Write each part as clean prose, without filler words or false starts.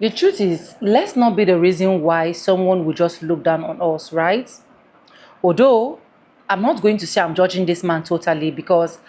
The truth is, let's not be the reason why someone will just look down on us, right? Although I'm not going to say I'm judging this man totally because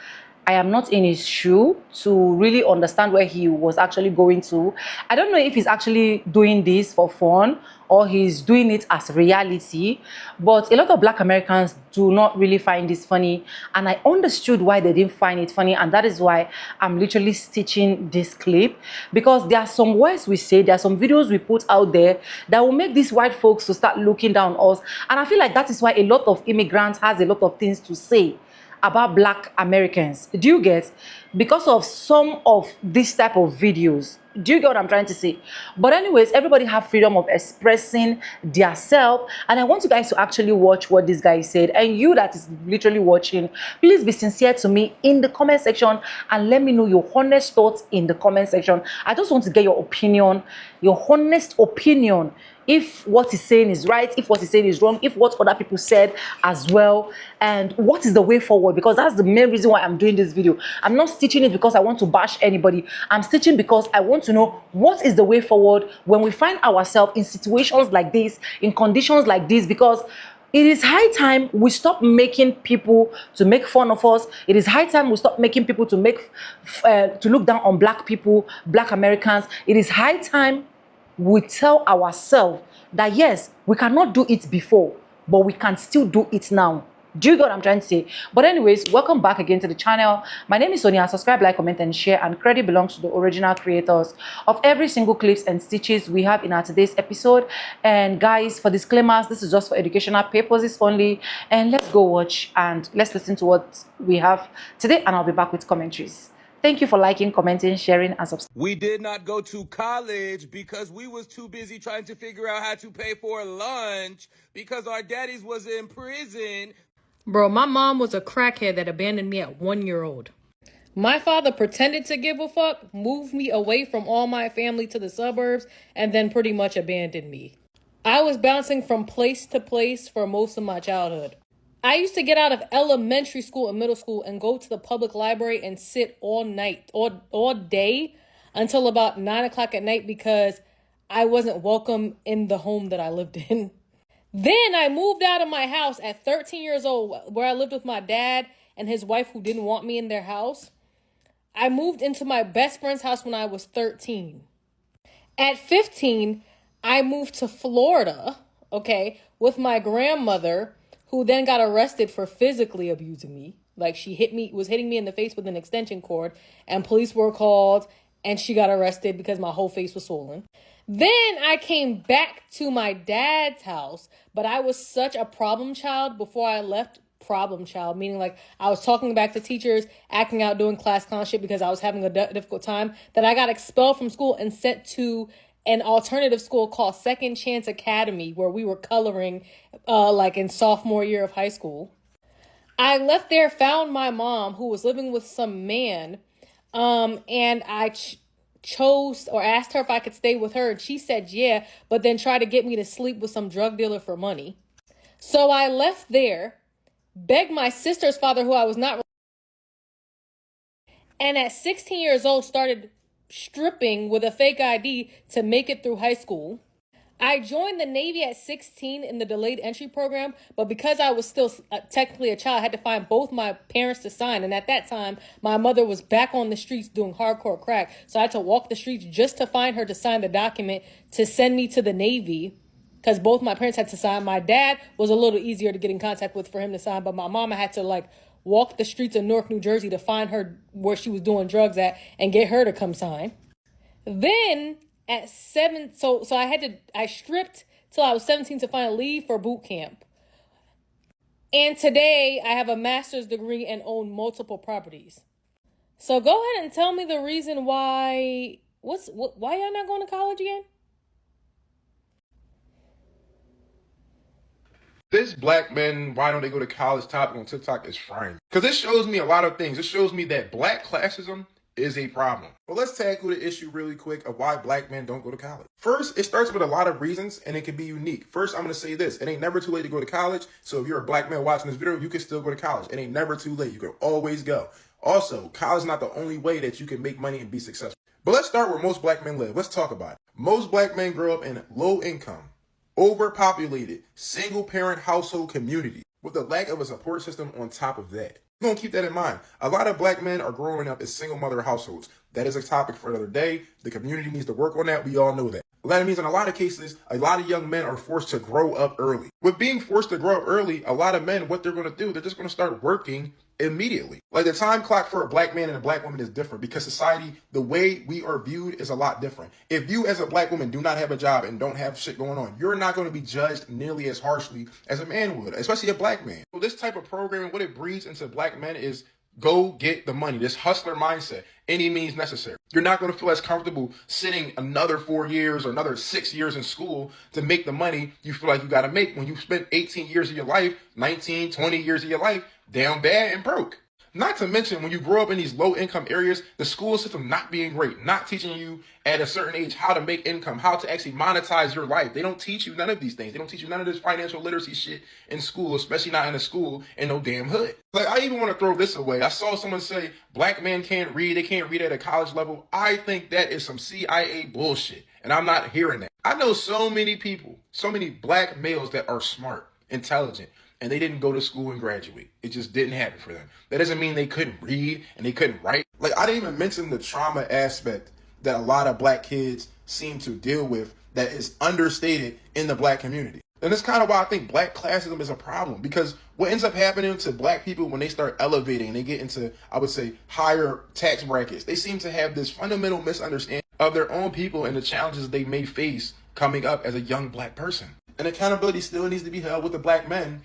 I am not in his shoe to really understand where he was actually going to. I don't know if he's actually doing this for fun or he's doing it as reality, but a lot of Black Americans do not really find this funny, and I understood why they didn't find it funny, and that is why I'm literally stitching this clip, because there are some words we say, there are some videos we put out there that will make these white folks to start looking down on us, and I feel like that is why a lot of immigrants has a lot of things to say about Black Americans. Do you get? Because of some of this type of videos. Do you get what I'm trying to say? But anyways, everybody have freedom of expressing their self, and I want you guys to actually watch what this guy said. And you that is literally watching, please be sincere to me in the comment section and let me know your honest thoughts in the comment section. I just want to get your opinion, your honest opinion, if what he's saying is right, if what he's saying is wrong, if what other people said as well, and what is the way forward, because that's the main reason why I'm doing this video. I'm not stitching it because I want to bash anybody. I'm stitching because I want to know what is the way forward when we find ourselves in situations like this, in conditions like this, because it is high time we stop making people to make fun of us. It is high time we stop making people to to look down on Black people, Black Americans. It is high time we tell ourselves that yes, we cannot do it before, but we can still do it now. Do you get what I'm trying to say? But anyways, welcome back again to the channel. My name is Sonia. Subscribe, like, comment, and share. And credit belongs to the original creators of every single clips and stitches we have in our today's episode. And guys, for disclaimers, this is just for educational purposes only. And let's go watch and let's listen to what we have today. And I'll be back with commentaries. Thank you for liking, commenting, sharing, and subscribing. We did not go to college because we was too busy trying to figure out how to pay for lunch because our daddies was in prison. Bro, my mom was a crackhead that abandoned me at 1 year old. My father pretended to give a fuck, moved me away from all my family to the suburbs, and then pretty much abandoned me. I was bouncing from place to place for most of my childhood. I used to get out of elementary school and middle school and go to the public library and sit all night, all day until about 9 o'clock at night because I wasn't welcome in the home that I lived in. Then I moved out of my house at 13 years old, where I lived with my dad and his wife who didn't want me in their house. I moved into my best friend's house when I was 13. At 15, I moved to Florida, with my grandmother, who then got arrested for physically abusing me. Like, she was hitting me in the face with an extension cord, and police were called, and she got arrested because my whole face was swollen. Then I came back to my dad's house, but I was such a problem child before I left. Problem child, meaning like I was talking back to teachers, acting out, doing class clown shit because I was having a difficult time, that I got expelled from school and sent to an alternative school called Second Chance Academy, where we were coloring like in sophomore year of high school. I left there, found my mom who was living with some man, and I chose or asked her if I could stay with her, and she said yeah, but then tried to get me to sleep with some drug dealer for money. So I left there, begged my sister's father, who I was not, and at 16 years old started stripping with a fake ID to make it through high school. I joined the Navy at 16 in the delayed entry program, but because I was still technically a child, I had to find both my parents to sign. And at that time, my mother was back on the streets doing hardcore crack. So I had to walk the streets just to find her to sign the document to send me to the Navy, because both my parents had to sign. My dad was a little easier to get in contact with for him to sign, but my mama had to walk the streets of Newark, New Jersey to find her where she was doing drugs at and get her to come sign. Then at 7, so I stripped till I was 17 to finally leave for boot camp. And today I have a master's degree and own multiple properties. So go ahead and tell me the reason why, why y'all not going to college again? This black men, why don't they go to college topic on TikTok is frying. Because this shows me a lot of things. It shows me that black classism is a problem. Well, let's tackle the issue really quick of why black men don't go to college. First, it starts with a lot of reasons, and it can be unique. First, I'm going to say this. It ain't never too late to go to college. So if you're a black man watching this video, you can still go to college. It ain't never too late. You can always go. Also, college is not the only way that you can make money and be successful. But let's start where most black men live. Let's talk about it. Most black men grow up in low income, overpopulated, single parent household community with a lack of a support system on top of that. We're gonna keep that in mind. A lot of black men are growing up in single mother households. That is a topic for another day. The community needs to work on that. We all know that. That means in a lot of cases, a lot of young men are forced to grow up early. With being forced to grow up early, a lot of men, what they're going to do, they're just going to start working immediately. Like the time clock for a black man and a black woman is different because society, the way we are viewed is a lot different. If you as a black woman do not have a job and don't have shit going on, you're not going to be judged nearly as harshly as a man would, especially a black man. So this type of programming, what it breeds into black men is go get the money, this hustler mindset, any means necessary. You're not going to feel as comfortable sitting another 4 years or another 6 years in school to make the money you feel like you got to make when you spent 18 years of your life, 19, 20 years of your life down bad and broke. Not to mention, when you grow up in these low income areas, the school system not being great, not teaching you at a certain age how to make income, how to actually monetize your life. They don't teach you none of these things. They don't teach you none of this financial literacy shit in school, especially not in a school in no damn hood. Like, I even want to throw this away. I saw someone say black men can't read. They can't read at a college level. I think that is some CIA bullshit, and I'm not hearing that. I know so many people, so many black males that are smart, intelligent, and they didn't go to school and graduate. It just didn't happen for them. That doesn't mean they couldn't read and they couldn't write. Like, I didn't even mention the trauma aspect that a lot of black kids seem to deal with that is understated in the black community. And that's kind of why I think black classism is a problem, because what ends up happening to black people when they start elevating and they get into, I would say, higher tax brackets, they seem to have this fundamental misunderstanding of their own people and the challenges they may face coming up as a young black person. And accountability still needs to be held with the black men.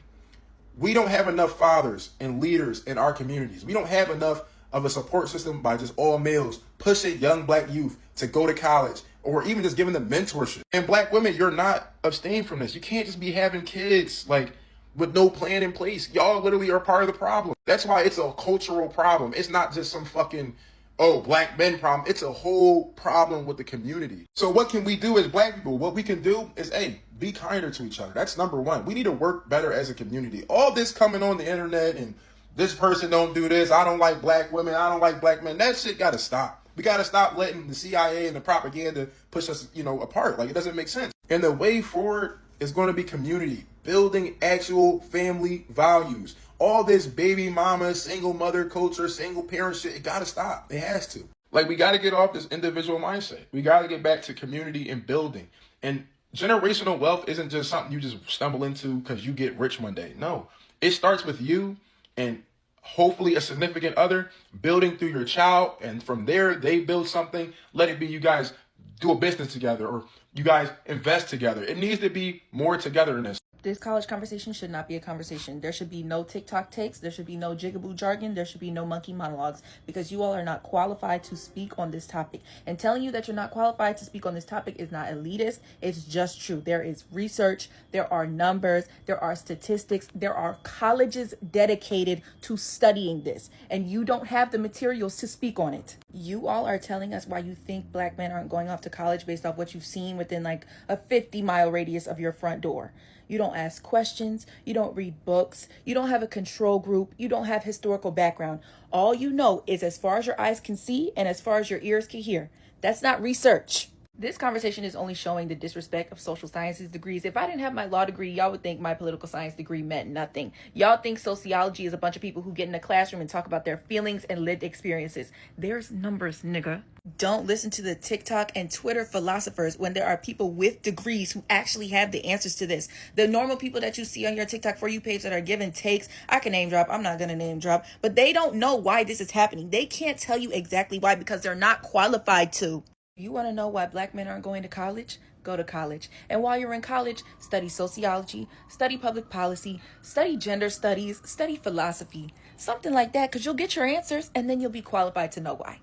We don't have enough fathers and leaders in our communities. We don't have enough of a support system by just all males pushing young black youth to go to college or even just giving them mentorship. And black women, you're not abstained from this. You can't just be having kids like with no plan in place. Y'all literally are part of the problem. That's why it's a cultural problem. It's not just some fucking black men problem. It's a whole problem with the community. So what can we do as black people? What we can do is, be kinder to each other. That's number one. We need to work better as a community. All this coming on the internet and this person don't do this, I don't like black women, I don't like black men, that shit gotta stop. We gotta stop letting the CIA and the propaganda push us, apart. Like, it doesn't make sense. And the way forward is going to be community, building actual family values. All this baby mama, single mother culture, single parent shit, it gotta stop. It has to. Like, we gotta get off this individual mindset. We gotta get back to community and building. And generational wealth isn't just something you just stumble into because you get rich one day. No, it starts with you and hopefully a significant other building through your child. And from there, they build something. Let it be you guys do a business together or you guys invest together. It needs to be more togetherness. This college conversation should not be a conversation. There should be no TikTok takes. There should be no jigaboo jargon. There should be no monkey monologues, because you all are not qualified to speak on this topic. And telling you that you're not qualified to speak on this topic is not elitist. It's just true. There is research. There are numbers. There are statistics. There are colleges dedicated to studying this. And you don't have the materials to speak on it. You all are telling us why you think black men aren't going off to college based off what you've seen within like a 50-mile radius of your front door. You don't ask questions. You don't read books. You don't have a control group. You don't have historical background. All you know is as far as your eyes can see and as far as your ears can hear. That's not research. This conversation is only showing the disrespect of social sciences degrees. If I didn't have my law degree, y'all would think my political science degree meant nothing. Y'all think sociology is a bunch of people who get in a classroom and talk about their feelings and lived experiences. There's numbers, nigga. Don't listen to the TikTok and Twitter philosophers when there are people with degrees who actually have the answers to this. The normal people that you see on your TikTok For You page that are giving takes, I can name drop, I'm not going to name drop, but they don't know why this is happening. They can't tell you exactly why because they're not qualified to. You want to know why black men aren't going to college? Go to college. And while you're in college, study sociology, study public policy, study gender studies, study philosophy, something like that, because you'll get your answers and then you'll be qualified to know why.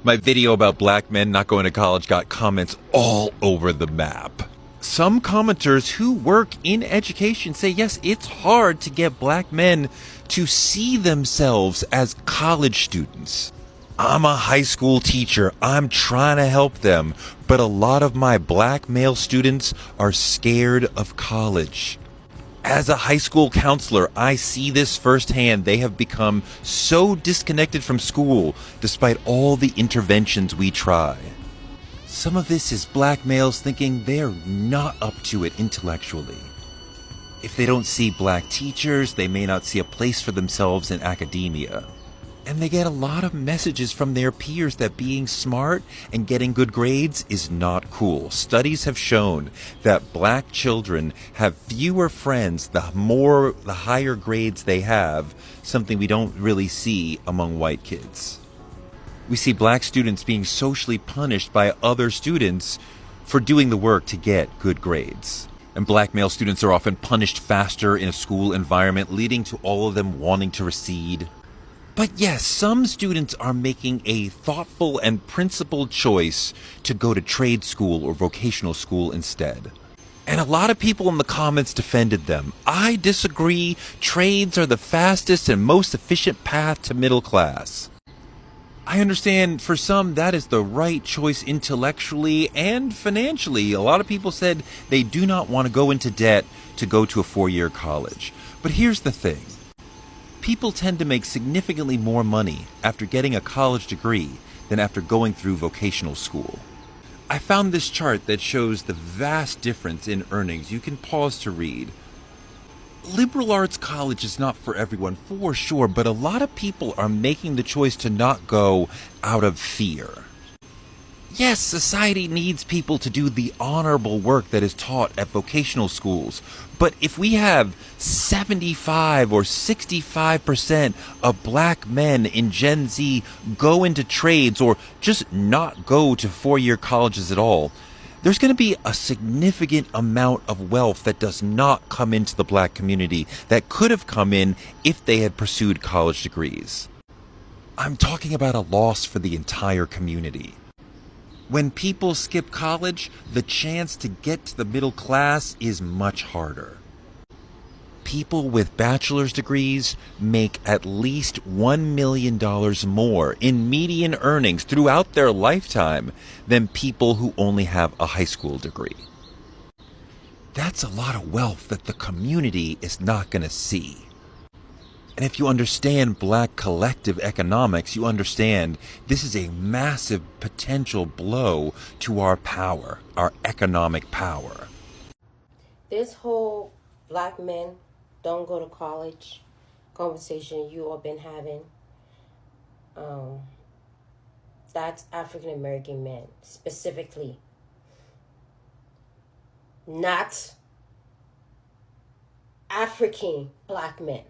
My video about black men not going to college got comments all over the map. Some commenters who work in education say, yes, it's hard to get black men to see themselves as college students. I'm a high school teacher. I'm trying to help them. But a lot of my black male students are scared of college. As a high school counselor, I see this firsthand. They have become so disconnected from school despite all the interventions we try. Some of this is black males thinking they're not up to it intellectually. If they don't see black teachers, they may not see a place for themselves in academia. And they get a lot of messages from their peers that being smart and getting good grades is not cool. Studies have shown that black children have fewer friends the higher grades they have, something we don't really see among white kids. We see black students being socially punished by other students for doing the work to get good grades. And black male students are often punished faster in a school environment, leading to all of them wanting to recede. But yes, some students are making a thoughtful and principled choice to go to trade school or vocational school instead. And a lot of people in the comments defended them. I disagree. Trades are the fastest and most efficient path to middle class. I understand for some that is the right choice intellectually and financially. A lot of people said they do not want to go into debt to go to a 4-year college. But here's the thing. People tend to make significantly more money after getting a college degree than after going through vocational school. I found this chart that shows the vast difference in earnings. You can pause to read. Liberal arts college is not for everyone, for sure, but a lot of people are making the choice to not go out of fear. Yes, society needs people to do the honorable work that is taught at vocational schools, but if we have 75 or 65% of black men in Gen Z go into trades or just not go to 4-year colleges at all, there's going to be a significant amount of wealth that does not come into the black community that could have come in if they had pursued college degrees. I'm talking about a loss for the entire community. When people skip college, the chance to get to the middle class is much harder. People with bachelor's degrees make at least $1 million more in median earnings throughout their lifetime than people who only have a high school degree. That's a lot of wealth that the community is not going to see. And if you understand black collective economics, you understand this is a massive potential blow to our power, our economic power. This whole black men don't go to college conversation you all been having, that's African American men specifically, not African black men.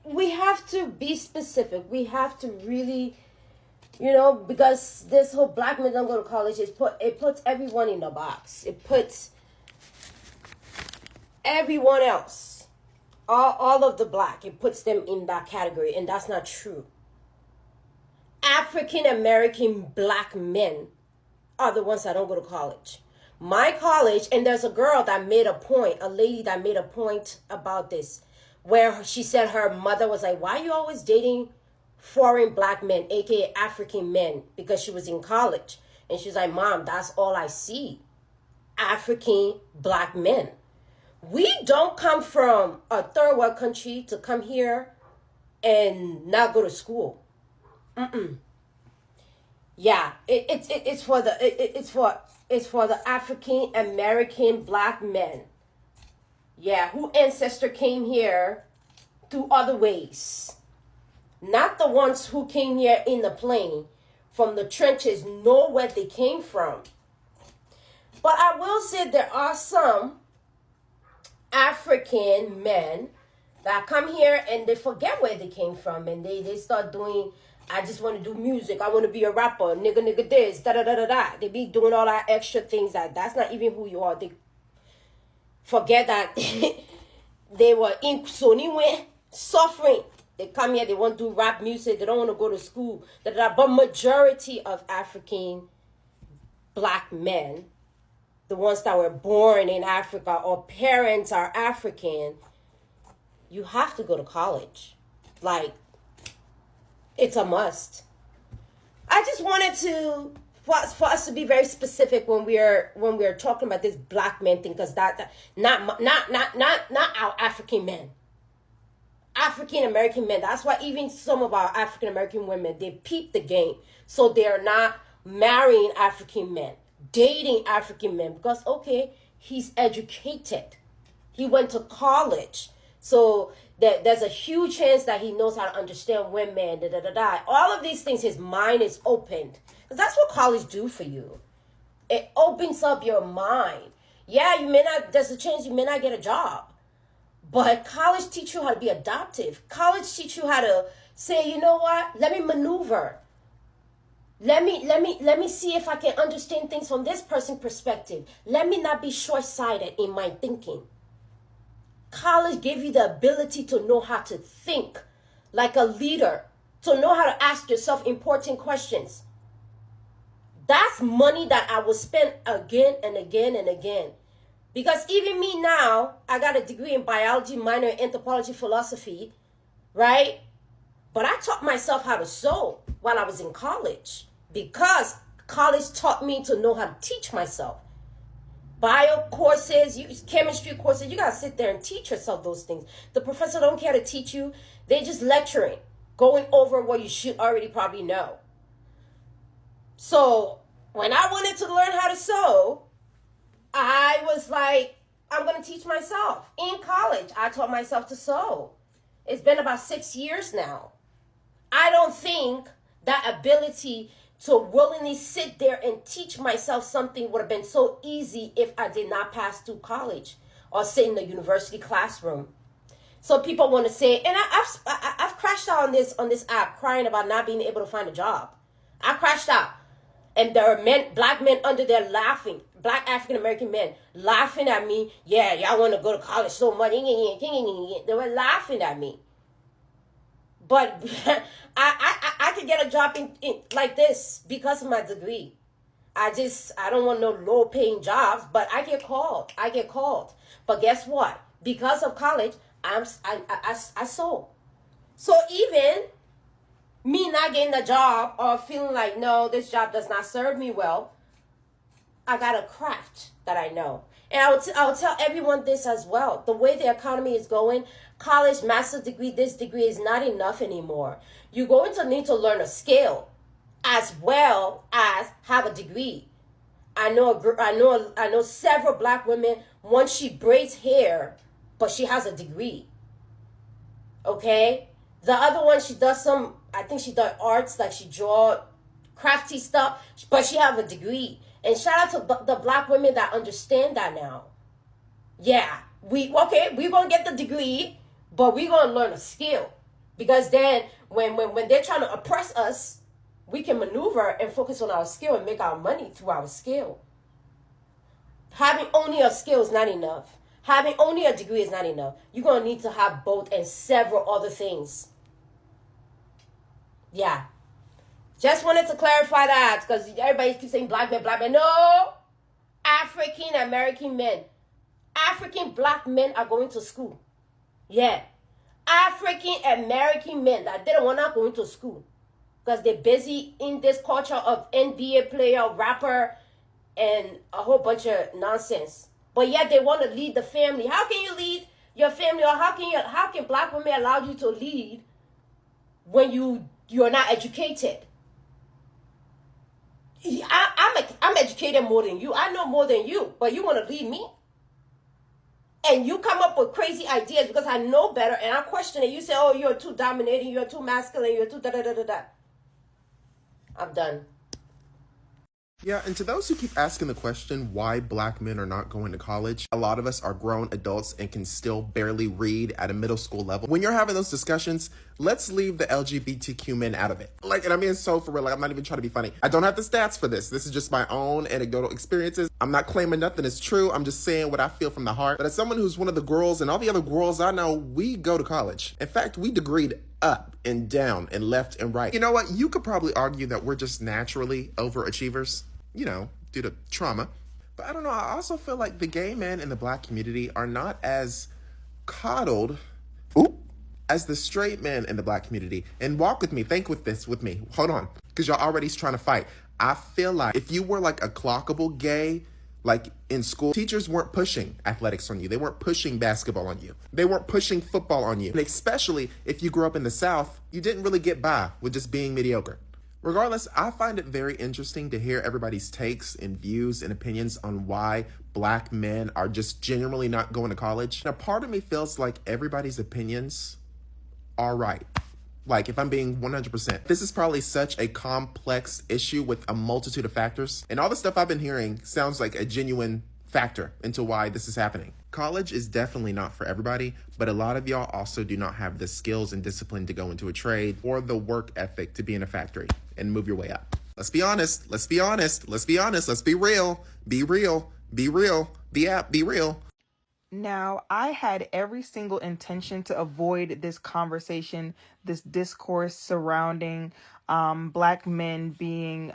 We have to be specific. We have to really, because this whole black men don't go to college, it puts everyone in the box. It puts everyone else, all of the black, it puts them in that category, and that's not true. African American black men are the ones that don't go to college. My college, and there's a girl that made a point, a lady that made a point about this, where she said her mother was like, why are you always dating foreign black men, aka African men? Because she was in college. And she's like, Mom, that's all I see. African black men. We don't come from a third world country to come here and not go to school. Yeah, it's for the African American black men. Yeah, who ancestor came here through other ways. Not the ones who came here in the plane from the trenches, know where they came from. But I will say there are some African men that come here and they forget where they came from, and they start doing, I just want to do music, I want to be a rapper, nigga this, da-da-da-da-da. They be doing all that extra things that's not even who you are. They forget that they were in Sony suffering. They come here, they want to do rap music, they don't want to go to school. But majority of African black men, the ones that were born in Africa or parents are African, you have to go to college. Like, it's a must. I just wanted to for us to be very specific when we're talking about this black men thing, because that not our African men, African American men. That's why even some of our African American women, they peep the game, so they're not marrying African men, dating African men, because, okay, he's educated. He went to college. So there's a huge chance that he knows how to understand women, da da da da. All of these things, his mind is opened. Because that's what college do for you. It opens up your mind. Yeah, there's a chance you may not get a job. But college teach you how to be adaptive. College teach you how to say, you know what? Let me maneuver. Let me see if I can understand things from this person's perspective. Let me not be short-sighted in my thinking. College gave you the ability to know how to think like a leader, to know how to ask yourself important questions. That's money that I will spend again and again and again. Because even me now, I got a degree in biology, minor in anthropology, philosophy, right? But I taught myself how to sew while I was in college, because college taught me to know how to teach myself. Bio courses, chemistry courses, you gotta sit there and teach yourself those things. The professor don't care to teach you. They just lecturing, going over what you should already probably know. So when I wanted to learn how to sew, I was like, I'm gonna teach myself. In college, I taught myself to sew. It's been about 6 years now. I don't think that ability to willingly sit there and teach myself something would have been so easy if I did not pass through college or sit in the university classroom. So people want to say, and I've crashed out on this app crying about not being able to find a job. I crashed out, and there are black men under there laughing, black African American men laughing at me. Yeah, y'all want to go to college so much. They were laughing at me. But I could get a job in like this because of my degree. I don't want no low paying jobs, but I get called. But guess what? Because of college, I sold. So even me not getting a job or feeling like, no, this job does not serve me well, I got a craft that I know. And I would tell everyone this as well. The way the economy is going, college, master's degree, this degree is not enough anymore. You're going to need to learn a skill as well as have a degree. I know several black women, one, she braids hair, but she has a degree. Okay? The other one, she does I think she does arts, like she draw crafty stuff, but she have a degree. And shout out to the black women that understand that now. Yeah, we're going to get the degree, but we're going to learn a skill. Because then when they're trying to oppress us, we can maneuver and focus on our skill and make our money through our skill. Having only a skill is not enough. Having only a degree is not enough. You're going to need to have both and several other things. Yeah. Just wanted to clarify that, because everybody keeps saying black men. No! African American men. African black men are going to school. Yeah. African American men that they don't want to go into school because they're busy in this culture of NBA player, rapper, and a whole bunch of nonsense. But yet they want to lead the family. How can you lead your family, or how can black women allow you to lead when you're not educated? I'm educated more than you. I know more than you, but you want to lead me? And you come up with crazy ideas because I know better, and I question it. You say, oh, you're too dominating, you're too masculine, you're too da-da-da-da-da. I'm done. Yeah, and to those who keep asking the question why black men are not going to college, a lot of us are grown adults and can still barely read at a middle school level. When you're having those discussions, let's leave the LGBTQ men out of it. And I mean, so for real, I'm not even trying to be funny. I don't have the stats for this. This is just my own anecdotal experiences. I'm not claiming nothing is true. I'm just saying what I feel from the heart. But as someone who's one of the girls and all the other girls I know, we go to college. In fact, we degreed up and down and left and right. You know what? You could probably argue that we're just naturally overachievers, due to trauma. But I don't know, I also feel like the gay men in the black community are not as coddled as the straight men in the black community. And walk with me, think with this with me. Hold on, because y'all already trying to fight. I feel like if you were like a clockable gay, like in school, teachers weren't pushing athletics on you. They weren't pushing basketball on you. They weren't pushing football on you. And especially if you grew up in the South, you didn't really get by with just being mediocre. Regardless, I find it very interesting to hear everybody's takes and views and opinions on why black men are just genuinely not going to college. Now, part of me feels like everybody's opinions are right. Like, if I'm being 100%, this is probably such a complex issue with a multitude of factors. And all the stuff I've been hearing sounds like a genuine factor into why this is happening. College is definitely not for everybody, but a lot of y'all also do not have the skills and discipline to go into a trade or the work ethic to be in a factory and move your way up. Let's be honest. Let's be honest. Let's be honest. Let's be real. Be real. Be real. Be real. Now, I had every single intention to avoid this conversation, this discourse surrounding black men being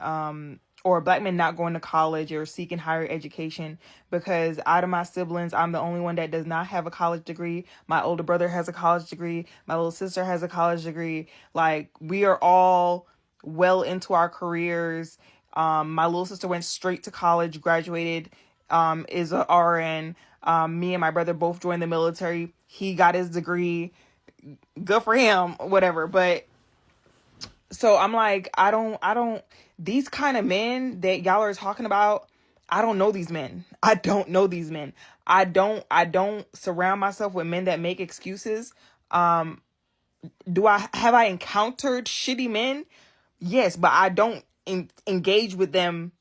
or black men not going to college or seeking higher education, because out of my siblings, I'm the only one that does not have a college degree. My older brother has a college degree. My little sister has a college degree. Like, we are all well into our careers. My little sister went straight to college, graduated, is a RN. Me and my brother both joined the military. He got his degree. Good for him, whatever. But so I'm like, I don't, these kind of men that y'all are talking about, I don't know these men. I don't know these men. I don't surround myself with men that make excuses. Have I encountered shitty men? Yes, but I don't engage with them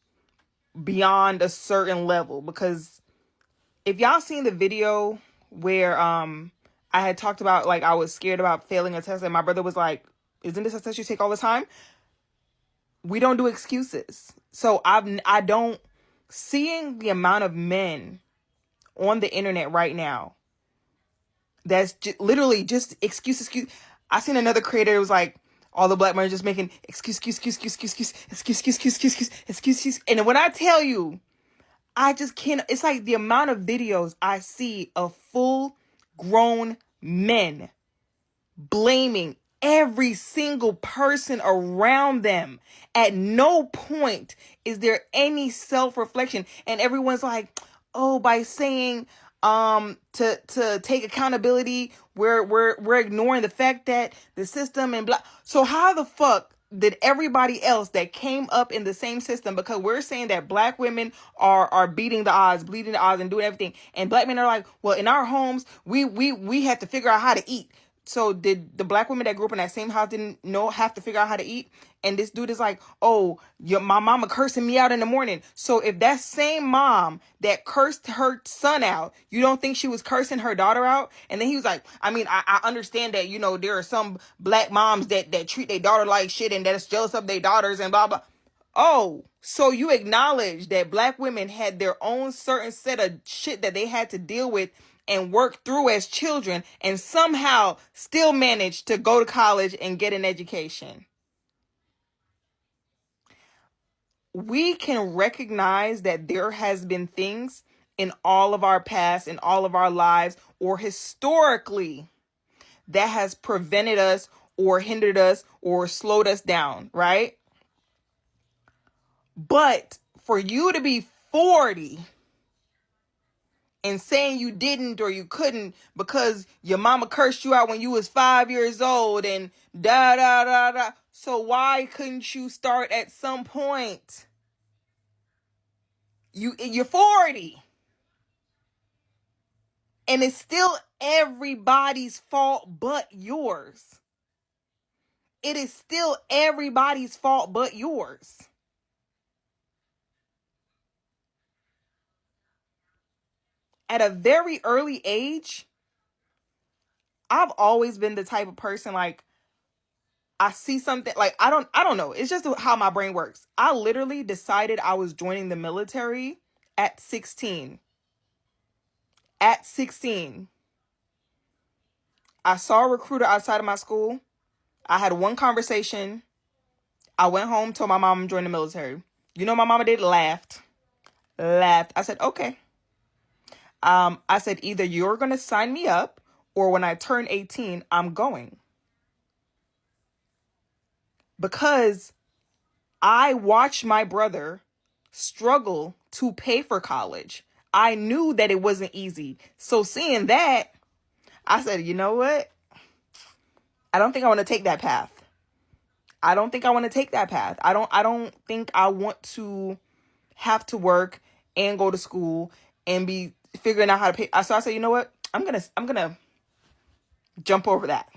beyond a certain level, because if y'all seen the video where I had talked about, like, I was scared about failing a test and my brother was like, isn't this a test you take all the time? We don't do excuses. So I don't, seeing the amount of men on the internet right now that's literally just excuse. I seen another creator who was like, all the black men are just making excuse. And when I tell you, I just can't, it's like the amount of videos I see of full grown men blaming every single person around them. At no point is there any self-reflection. And everyone's like, oh, by saying to take accountability, we're ignoring the fact that the system and blah. So how the fuck did everybody else that came up in the same system, because we're saying that black women are beating the odds, bleeding the odds, and doing everything, and black men are like, well, in our homes we have to figure out how to eat. So did the black women that grew up in that same house didn't have to figure out how to eat? And this dude is like, oh, my mama cursing me out in the morning. So if that same mom that cursed her son out, you don't think she was cursing her daughter out? And then he was like, I mean, I understand that, there are some black moms that treat their daughter like shit and that's jealous of their daughters and blah, blah. Oh, so you acknowledge that black women had their own certain set of shit that they had to deal with and work through as children, and somehow still managed to go to college and get an education. We can recognize that there has been things in all of our past, in all of our lives, or historically, that has prevented us or hindered us or slowed us down, right? But for you to be 40 and saying you didn't or you couldn't because your mama cursed you out when you was 5 years old and da da da da. So why couldn't you start at some point? You're 40. And it's still everybody's fault but yours. It is still everybody's fault but yours. At a very early age, I've always been the type of person, like, I see something, like, I don't know. It's just how my brain works. I literally decided I was joining the military at 16. At 16. I saw a recruiter outside of my school. I had one conversation. I went home, told my mom I'm joining the military. You know what my mama did? Laughed. I said, okay. I said, either you're going to sign me up or when I turn 18, I'm going. Because I watched my brother struggle to pay for college. I knew that it wasn't easy. So seeing that, I said, you know what? I don't think I want to take that path. I don't think I want to take that path. I don't think I want to have to work and go to school and be figuring out how to pay. So I said, you know what? I'm gonna jump over that.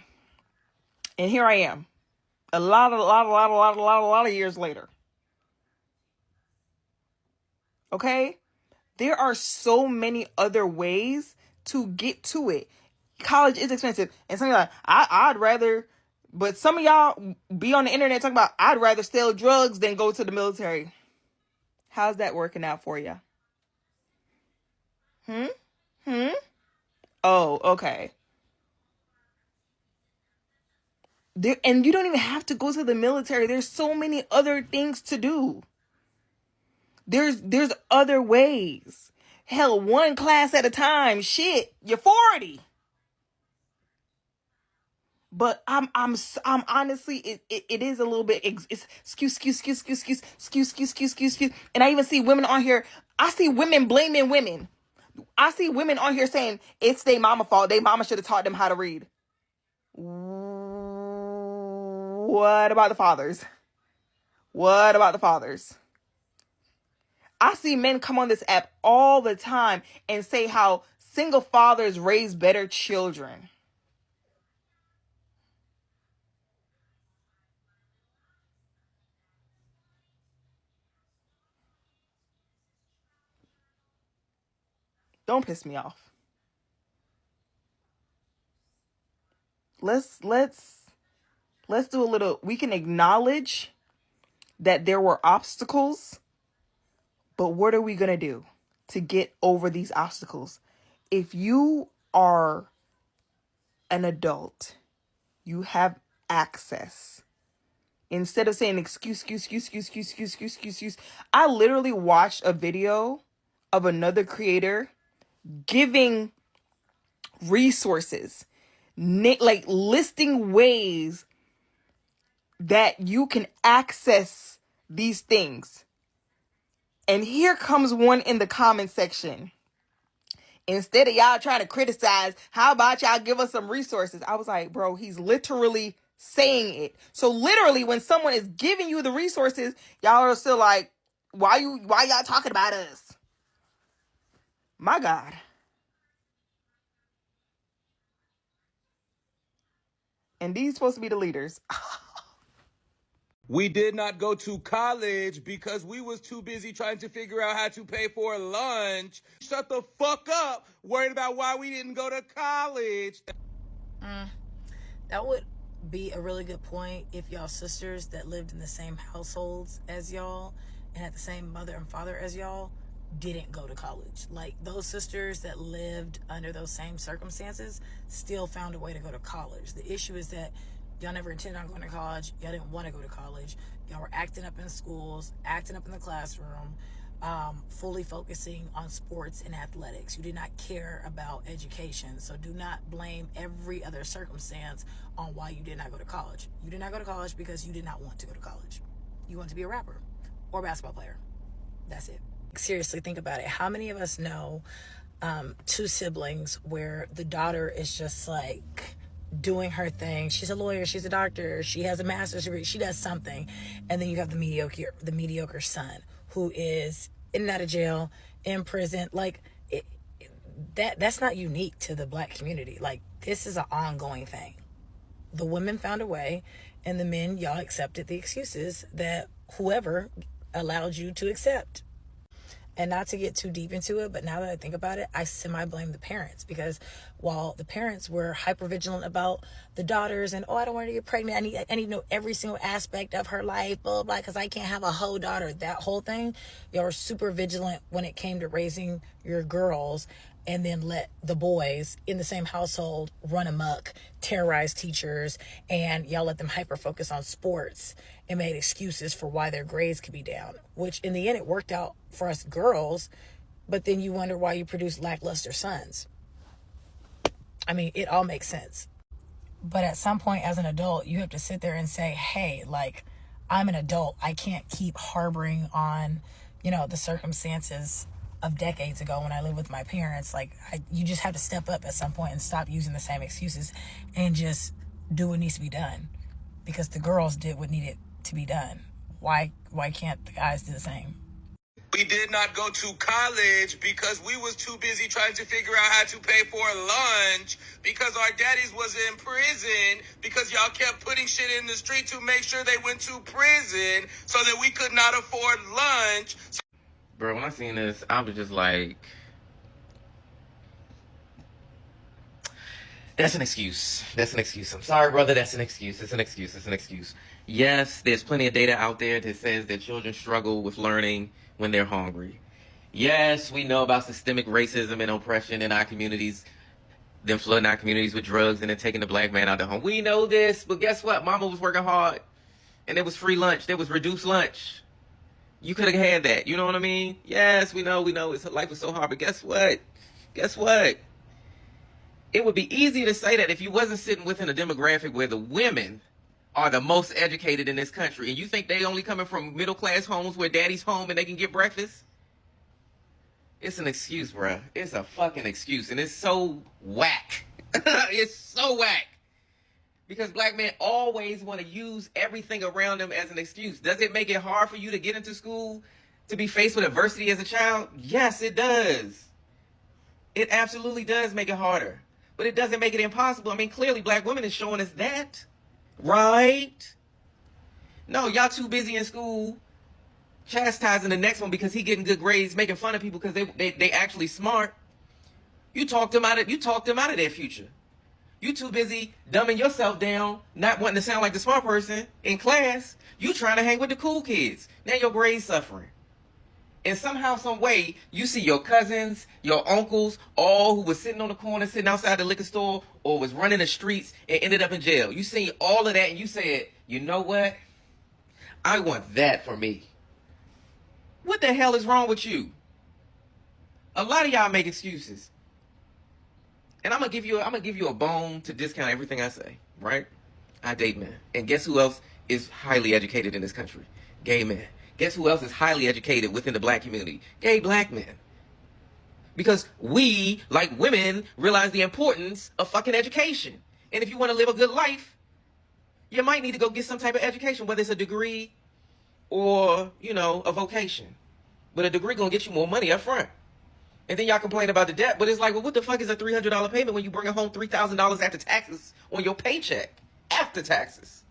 And here I am. A lot of years later. Okay? There are so many other ways to get to it. College is expensive. And some of y'all like, I'd rather, but some of y'all be on the internet talking about, I'd rather sell drugs than go to the military. How's that working out for you? Oh, okay. And you don't even have to go to the military. There's so many other things to do. There's other ways. Hell, one class at a time. Shit, you're 40. But I'm honestly, it is a little bit excuse. And I even see women on here. I see women blaming women. I see women on here saying it's their mama fault. Their mama should have taught them how to read. What about the fathers? What about the fathers? I see men come on this app all the time and say how single fathers raise better children. Don't piss me off. Let's do a little, we can acknowledge that there were obstacles, but what are we going to do to get over these obstacles? If you are an adult, you have access. Instead of saying excuse. I literally watched a video of another creator giving resources, like listing ways that you can access these things. And here comes one in the comment section. Instead of y'all trying to criticize, how about y'all give us some resources? I was like, bro, he's literally saying it. So literally when someone is giving you the resources, y'all are still like, why y'all talking about us? My God. And these supposed to be the leaders. We did not go to college because we was too busy trying to figure out how to pay for lunch. Shut the fuck up, worried about why we didn't go to college. That would be a really good point if y'all sisters that lived in the same households as y'all and had the same mother and father as y'all didn't go to college. Like, those sisters that lived under those same circumstances still found a way to go to college. The issue is that y'all never intended on going to college. Y'all didn't want to go to college. Y'all were acting up in schools, acting up in the classroom, fully focusing on sports and athletics. You did not care about education. So do not blame every other circumstance on why you did not go to college. You did not go to college because you did not want to go to college. You want to be a rapper or a basketball player. That's it. Seriously, think about it. How many of us know two siblings where the daughter is just like doing her thing? She's a lawyer, she's a doctor, she has a master's degree, she does something, and then you have the mediocre son who is in and out of jail, in prison. Like, that's not unique to the Black community. Like, this is an ongoing thing. The women found a way, and the men, y'all accepted the excuses that whoever allowed you to accept. And not to get too deep into it, but now that I think about it, I semi-blame the parents, because while the parents were hyper-vigilant about the daughters and, I don't want her to get pregnant, I need to know every single aspect of her life, blah, blah, because I can't have a whole daughter, that whole thing, y'all were super vigilant when it came to raising your girls, and then let the boys in the same household run amok, terrorize teachers, and y'all let them hyper-focus on sports and made excuses for why their grades could be down, which in the end, it worked out for us girls, but then you wonder why you produce lackluster sons. I mean, it all makes sense. But at some point as an adult, you have to sit there and say, hey, like, I'm an adult. I can't keep harboring on, the circumstances of decades ago when I lived with my parents. Like, you just have to step up at some point and stop using the same excuses and just do what needs to be done. because the girls did what needed to be done. Why can't the guys do the same? We did not go to college because we was too busy trying to figure out how to pay for lunch, because our daddies was in prison, because y'all kept putting shit in the street to make sure they went to prison so that we could not afford lunch. Bro, when I seen this, I was just like, that's an excuse. That's an excuse. I'm sorry, brother. That's an excuse. It's an excuse. It's an excuse. Yes, there's plenty of data out there that says that children struggle with learning when they're hungry. Yes, we know about systemic racism and oppression in our communities, them flooding our communities with drugs and then taking the black man out of the home. We know this, but guess what? Mama was working hard, and there was free lunch. There was reduced lunch. You could have had that. You know what I mean? Yes, we know. Life was so hard, but guess what? Guess what? It would be easy to say that if you wasn't sitting within a demographic where the women are the most educated in this country, and you think they only coming from middle-class homes where daddy's home and they can get breakfast. It's an excuse, bruh. It's a fucking excuse, and it's so whack. It's so whack. Because black men always want to use everything around them as an excuse. Does it make it hard for you to get into school, to be faced with adversity as a child? Yes, it does. It absolutely does make it harder. But it doesn't make it impossible. I mean, clearly black women is showing us that. Right? No, y'all too busy in school chastising the next one because he getting good grades, making fun of people because they actually smart. You talked them out of their future. You too busy dumbing yourself down, not wanting to sound like the smart person in class. You trying to hang with the cool kids. Now your grades suffering. And somehow, some way, you see your cousins, your uncles, all who was sitting on the corner, sitting outside the liquor store, or was running the streets and ended up in jail. You see all of that and you said, you know what? I want that for me. What the hell is wrong with you? A lot of y'all make excuses. And I'm gonna give you a bone to discount everything I say, right? I date men. And guess who else is highly educated in this country? Gay men. Guess who else is highly educated within the black community? Gay black men. Because we, like women, realize the importance of fucking education. And if you want to live a good life, you might need to go get some type of education, whether it's a degree or, a vocation. But a degree gonna get you more money up front. And then y'all complain about the debt, but it's like, well, what the fuck is a $300 payment when you bring home $3,000 after taxes on your paycheck? After taxes.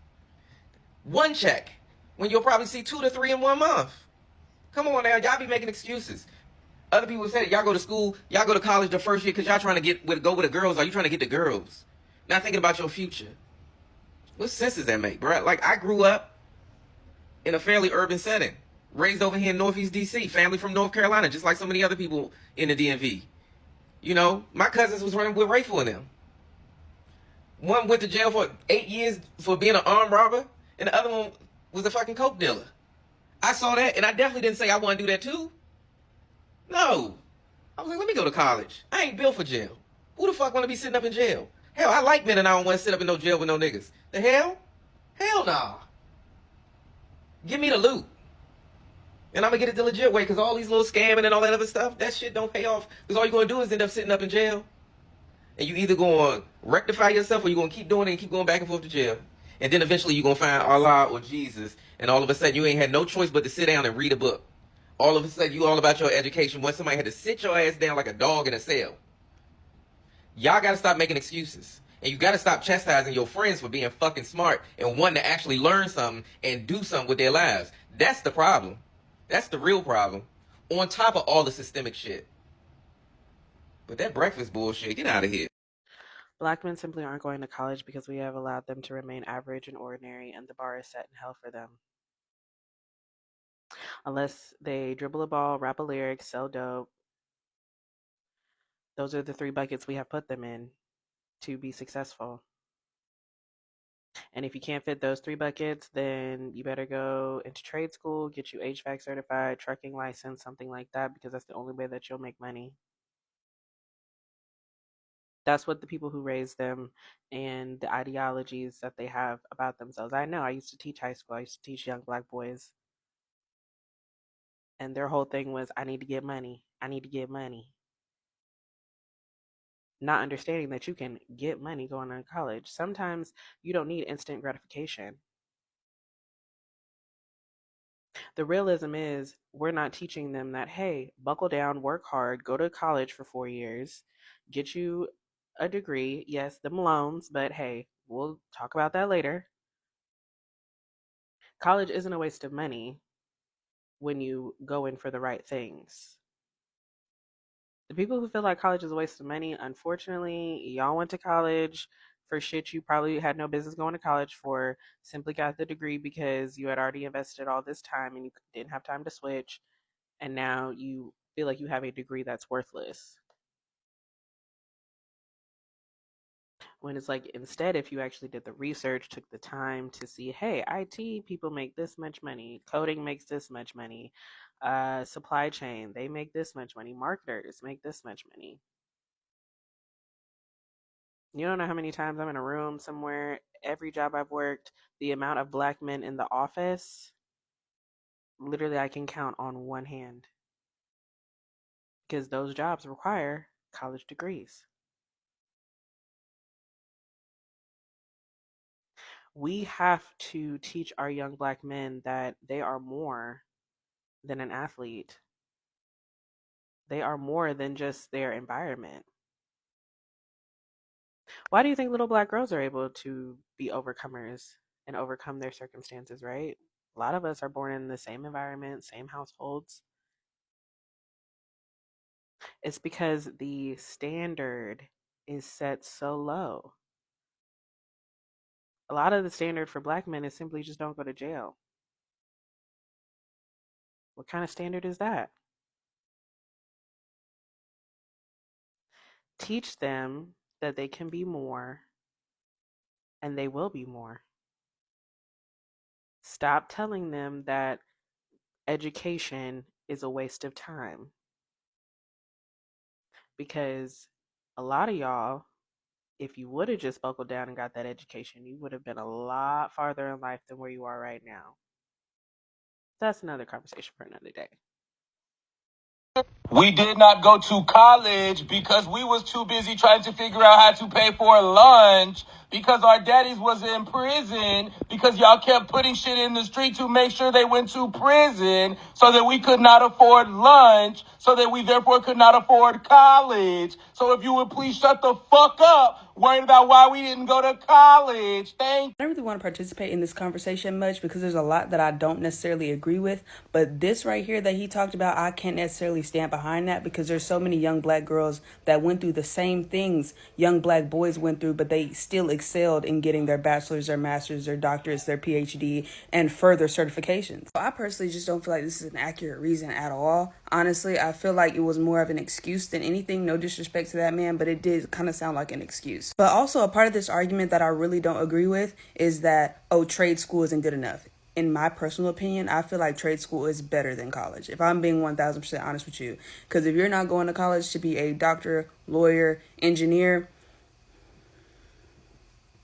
One check. When you'll probably see 2 to 3 in 1 month. Come on now, y'all be making excuses. Other people say y'all go to school, y'all go to college the first year because y'all trying to go with the girls. Are you trying to get the girls? Not thinking about your future. What sense does that make, bro? Like, I grew up in a fairly urban setting. Raised over here in Northeast DC. Family from North Carolina, just like so many other people in the DMV. My cousins was running with Rayful in them. One went to jail for 8 years for being an armed robber, and the other one was a fucking coke dealer. I saw that, and I definitely didn't say I want to do that too. No. I was like, let me go to college. I ain't built for jail. Who the fuck want to be sitting up in jail? Hell, I like men and I don't want to sit up in no jail with no niggas. The hell? Hell nah. Give me the loot. And I'm going to get it the legit way, because all these little scamming and all that other stuff, that shit don't pay off. Because all you're going to do is end up sitting up in jail. And you either going to rectify yourself or you're going to keep doing it and keep going back and forth to jail. And then eventually you're going to find Allah or Jesus. And all of a sudden you ain't had no choice but to sit down and read a book. All of a sudden you all about your education when somebody had to sit your ass down like a dog in a cell. Y'all got to stop making excuses. And you got to stop chastising your friends for being fucking smart and wanting to actually learn something and do something with their lives. That's the problem. That's the real problem. On top of all the systemic shit. But that breakfast bullshit, get out of here. Black men simply aren't going to college because we have allowed them to remain average and ordinary, and the bar is set in hell for them. Unless they dribble a ball, rap a lyric, sell dope. Those are the 3 buckets we have put them in to be successful. And if you can't fit those 3 buckets, then you better go into trade school, get you HVAC certified, trucking license, something like that, because that's the only way that you'll make money. That's what the people who raised them and the ideologies that they have about themselves. I know, I used to teach high school. I used to teach young black boys. And their whole thing was, I need to get money. I need to get money. Not understanding that you can get money going to college. Sometimes you don't need instant gratification. The realism is we're not teaching them that, hey, buckle down, work hard, go to college for 4 years, get you a degree. Yes, them loans, but hey, we'll talk about that later. College isn't a waste of money when you go in for the right things. The people who feel like college is a waste of money, unfortunately, y'all went to college for shit you probably had no business going to college for, simply got the degree because you had already invested all this time and you didn't have time to switch, and now you feel like you have a degree that's worthless. When it's like, instead, if you actually did the research, took the time to see, hey, IT people make this much money, coding makes this much money, supply chain, they make this much money, marketers make this much money. You don't know how many times I'm in a room somewhere, every job I've worked, the amount of black men in the office, literally I can count on one hand. Because those jobs require college degrees. We have to teach our young black men that they are more than an athlete. They are more than just their environment. Why do you think little black girls are able to be overcomers and overcome their circumstances, right? A lot of us are born in the same environment, same households. It's because the standard is set so low. A lot of the standard for black men is simply just don't go to jail. What kind of standard is that? Teach them that they can be more and they will be more. Stop telling them that education is a waste of time. Because a lot of y'all, if you would have just buckled down and got that education, you would have been a lot farther in life than where you are right now. That's another conversation for another day. We did not go to college because we was too busy trying to figure out how to pay for lunch because our daddies was in prison because y'all kept putting shit in the street to make sure they went to prison so that we could not afford lunch, so that we therefore could not afford college. So if you would please shut the fuck up worried about why we didn't go to college. Thank you. I don't really want to participate in this conversation much because there's a lot that I don't necessarily agree with. But this right here that he talked about, I can't necessarily stand behind that because there's so many young black girls that went through the same things young black boys went through, but they still excelled in getting their bachelor's, their master's, their doctorates, their PhD, and further certifications. So I personally just don't feel like this is an accurate reason at all. Honestly, I feel like it was more of an excuse than anything. No disrespect to that man, but it did kind of sound like an excuse. But also a part of this argument that I really don't agree with is that, oh, trade school isn't good enough. In my personal opinion, I feel like trade school is better than college, if I'm being 1000% honest with you. Because if you're not going to college to be a doctor, lawyer, engineer,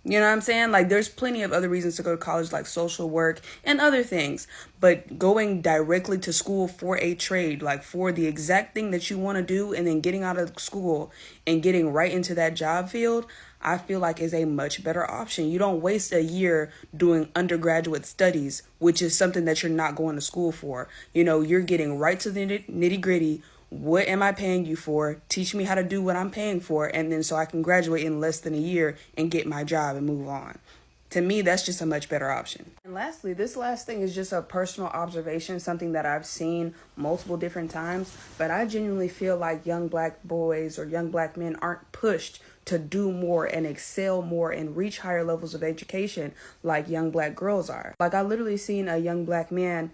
you know what I'm saying? Like, there's plenty of other reasons to go to college, like social work and other things. But going directly to school for a trade, like for the exact thing that you want to do, and then getting out of school and getting right into that job field, I feel like is a much better option. You don't waste a year doing undergraduate studies, which is something that you're not going to school for. You know, you're getting right to the nitty gritty. What am I paying you for? Teach me how to do what I'm paying for, and then so I can graduate in less than a year and get my job and move on. To me, that's just a much better option. And lastly, this last thing is just a personal observation, something that I've seen multiple different times, but I genuinely feel like young black boys or young black men aren't pushed to do more and excel more and reach higher levels of education like young black girls are. Like, I literally seen a young black man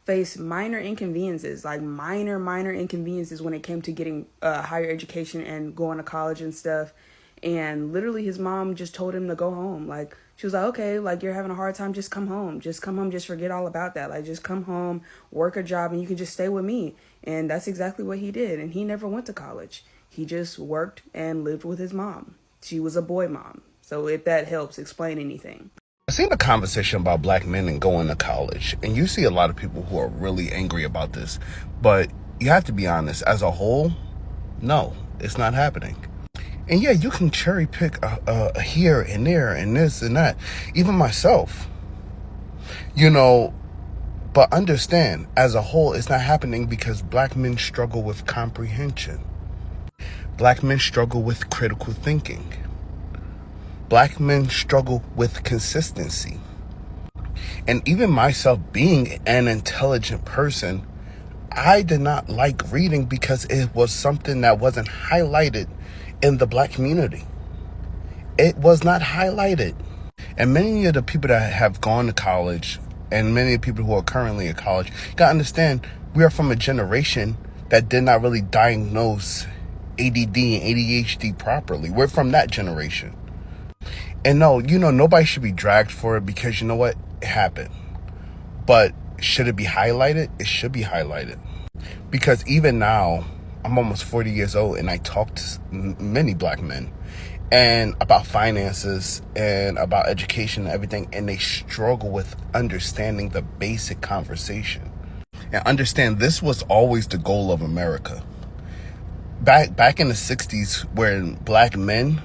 face minor inconveniences, like minor inconveniences when it came to getting higher education and going to college and stuff. And literally his mom just told him to go home. Like, she was like, okay, like, you're having a hard time, just come home. Just come home, just forget all about that. Like, just come home, work a job, and you can just stay with me. And that's exactly what he did. And he never went to college. He just worked and lived with his mom. She was a boy mom. So if that helps explain anything. I've seen a conversation about black men and going to college, and you see a lot of people who are really angry about this, but you have to be honest, as a whole, no, it's not happening. And yeah, you can cherry pick here and there and this and that. Even myself, you know, But understand, as a whole, it's not happening because black men struggle with comprehension. Black men struggle with critical thinking. Black men struggle with consistency. And even myself being an intelligent person, I did not like reading because it was something that wasn't highlighted in the black community. It was not highlighted. And many of the people that have gone to college and many of the people who are currently in college gotta understand we are from a generation that did not really diagnose ADD and ADHD properly. We're from that generation. And no, nobody should be dragged for it because you know what? It happened. But should it be highlighted? It should be highlighted. Because even now, I'm almost 40 years old and I talk to many black men and about finances and about education and everything, and they struggle with understanding the basic conversation. And understand this was always the goal of America. Back in the 60s, when black men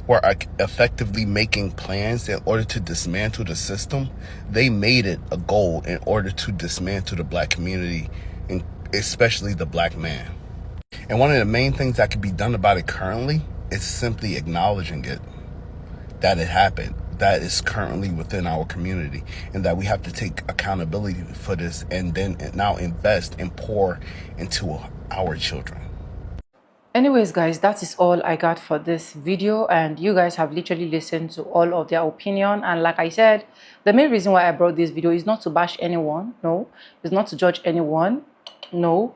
were effectively making plans in order to dismantle the system, they made it a goal in order to dismantle the black community, and especially the black man. And one of the main things that can be done about it currently is simply acknowledging it, that it happened, that is currently within our community, and that we have to take accountability for this and then now invest and pour into our children. Anyways, guys, that is all I got for this video, and you guys have literally listened to all of their opinion. And like I said, the main reason why I brought this video is not to bash anyone. No, it's not to judge anyone. No,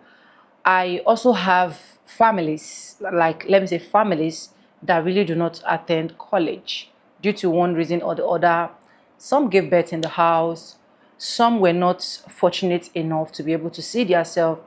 I also have families, like let me say families, that really do not attend college due to one reason or the other. Some gave birth in the house, some were not fortunate enough to be able to see themselves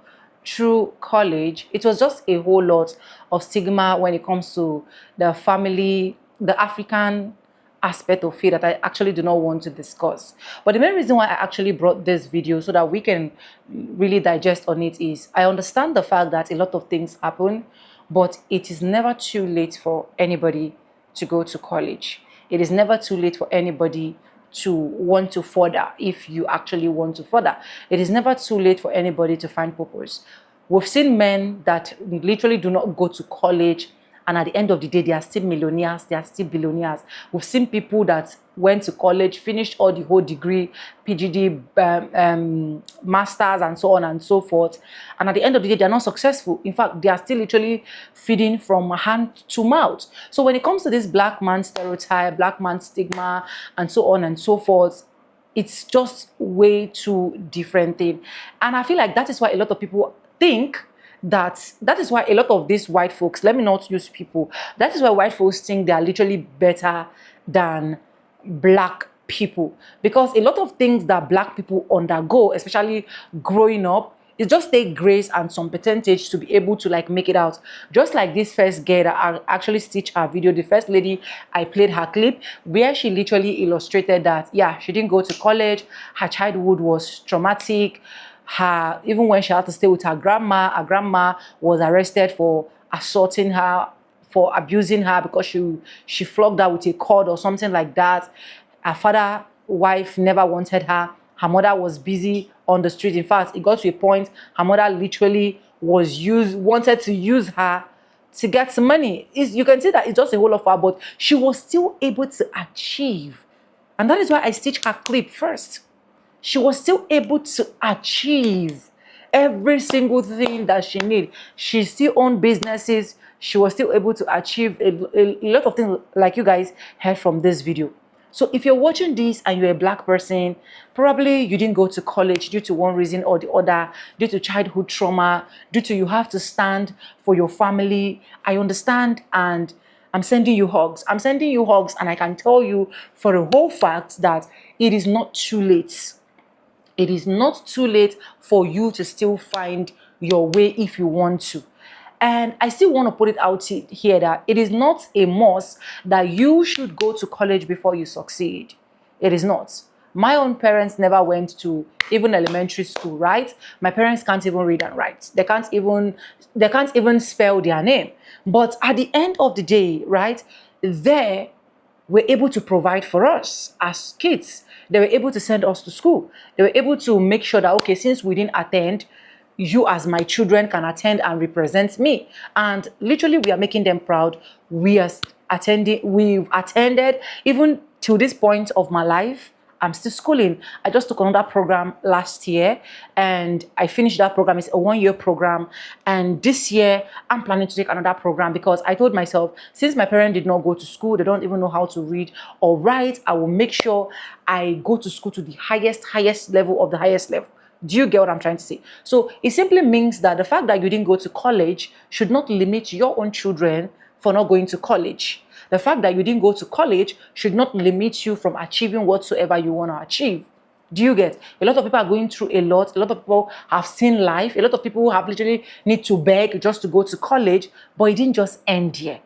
through college. It was just a whole lot of stigma when it comes to the family, the African aspect of it that I actually do not want to discuss. But the main reason why I actually brought this video so that we can really digest on it is I understand the fact that a lot of things happen, but it is never too late for anybody to go to college. It is never too late for anybody to want to further if you actually want to further. It is never too late for anybody to find purpose. We've seen men that literally do not go to college, and at the end of the day, they are still millionaires, they are still billionaires. We've seen people that went to college, finished all the whole degree, PhD, masters, and so on and so forth. And at the end of the day, they're not successful. In fact, they are still literally feeding from hand to mouth. So when it comes to this black man stereotype, black man stigma, and so on and so forth, it's just way too different thing. And I feel like that is why a lot of people think that is why a lot of these white folks, let me not use people, that is why white folks think they are literally better than black people, because a lot of things that black people undergo, especially growing up, it just takes grace and some percentage to be able to like make it out. Just like this first girl that I actually stitched her video, the first lady, I played her clip where she literally illustrated that, yeah, she didn't go to college, her childhood was traumatic. Even when she had to stay with her grandma was arrested for assaulting her, for abusing her because she flogged her with a cord or something like that. Her father wife never wanted her. Her mother was busy on the street. In fact, it got to a point her mother literally wanted to use her to get some money. You can see that it's just a whole of her, but she was still able to achieve. And that is why I stitched her clip first. She was still able to achieve every single thing that she needed. She still owned businesses. She was still able to achieve a lot of things like you guys heard from this video. So if you're watching this and you're a black person, probably you didn't go to college due to one reason or the other, due to childhood trauma, due to you have to stand for your family. I understand, and I'm sending you hugs. I'm sending you hugs, and I can tell you for a whole fact that it is not too late. It is not too late for you to still find your way if you want to. And I still want to put it out here that it is not a must that you should go to college before you succeed. It is not. My own parents never went to even elementary school, right? My parents can't even read and write. They can't even spell their name. But at the end of the day, right, there were able to provide for us as kids. They were able to send us to school. They were able to make sure that, okay, since we didn't attend, you as my children can attend and represent me. And literally, we are making them proud. We've attended, even to this point of my life. I'm still schooling. I just took another program last year and I finished that program. It's a 1-year program. And this year, I'm planning to take another program because I told myself, since my parents did not go to school, they don't even know how to read or write, I will make sure I go to school to the highest level of the highest level. Do you get what I'm trying to say? So it simply means that the fact that you didn't go to college should not limit your own children for not going to college. The fact that you didn't go to college should not limit you from achieving whatsoever you want to achieve. Do you get? A lot of people are going through a lot. A lot of people have seen life. A lot of people have literally need to beg just to go to college, but it didn't just end here.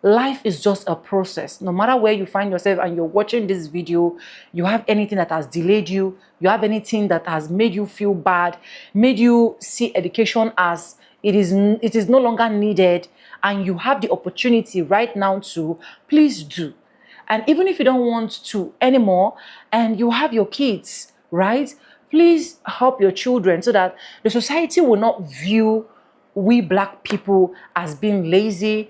Life is just a process. No matter where you find yourself and you're watching this video, you have anything that has delayed you, you have anything that has made you feel bad, made you see education as it is no longer needed, and you have the opportunity right now to, please do. And even if you don't want to anymore and you have your kids, right? Please help your children so that the society will not view we Black people as being lazy,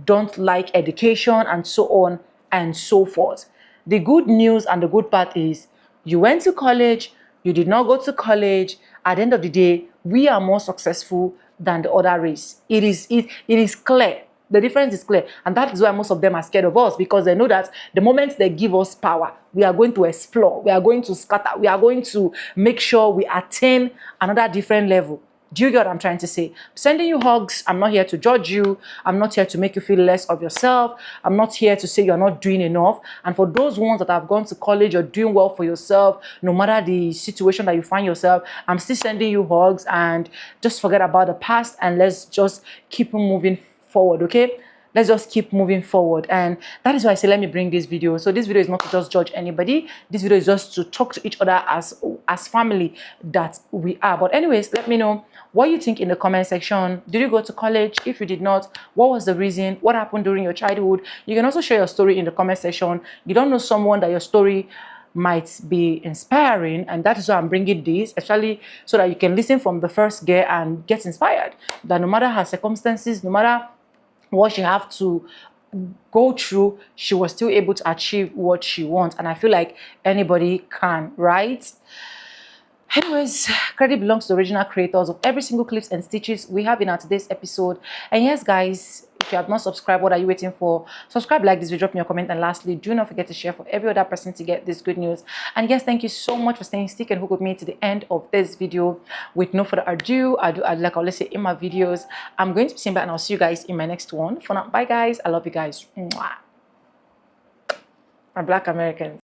don't like education, and so on and so forth. The good news and the good part is you went to college, you did not go to college. At the end of the day, we are more successful than the other race. It is clear. The difference is clear. And that is why most of them are scared of us, because they know that the moment they give us power, we are going to explore, we are going to scatter, we are going to make sure we attain another different level. Do you get what I'm trying to say? I'm sending you hugs. I'm not here to judge you. I'm not here to make you feel less of yourself. I'm not here to say you're not doing enough. And for those ones that have gone to college, you're doing well for yourself, no matter the situation that you find yourself, I'm still sending you hugs, and just forget about the past and let's just keep moving forward, okay? Let's just keep moving forward. And that is why I say, let me bring this video. So this video is not to just judge anybody. This video is just to talk to each other as family that we are. But anyways, let me know what you think in the comment section. Did you go to college? If you did not, what was the reason? What happened during your childhood? You can also share your story in the comment section. You don't know someone that your story might be inspiring, and that is why I'm bringing this, especially so that you can listen from the first gear and get inspired. That no matter her circumstances, no matter what she have to go through, she was still able to achieve what she wants. And I feel like anybody can, right? Anyways, credit belongs to the original creators of every single clips and stitches we have in our today's episode. And yes, guys, if you have not subscribed, what are you waiting for? Subscribe, like this video, drop me a comment, and lastly, do not forget to share for every other person to get this good news. And yes, thank you so much for staying stick and hook with me to the end of this video. With no further ado, like I always say in my videos, I'm going to be seeing back, and I'll see you guys in my next one. For now, bye guys. I love you guys. Mwah. My Black Americans.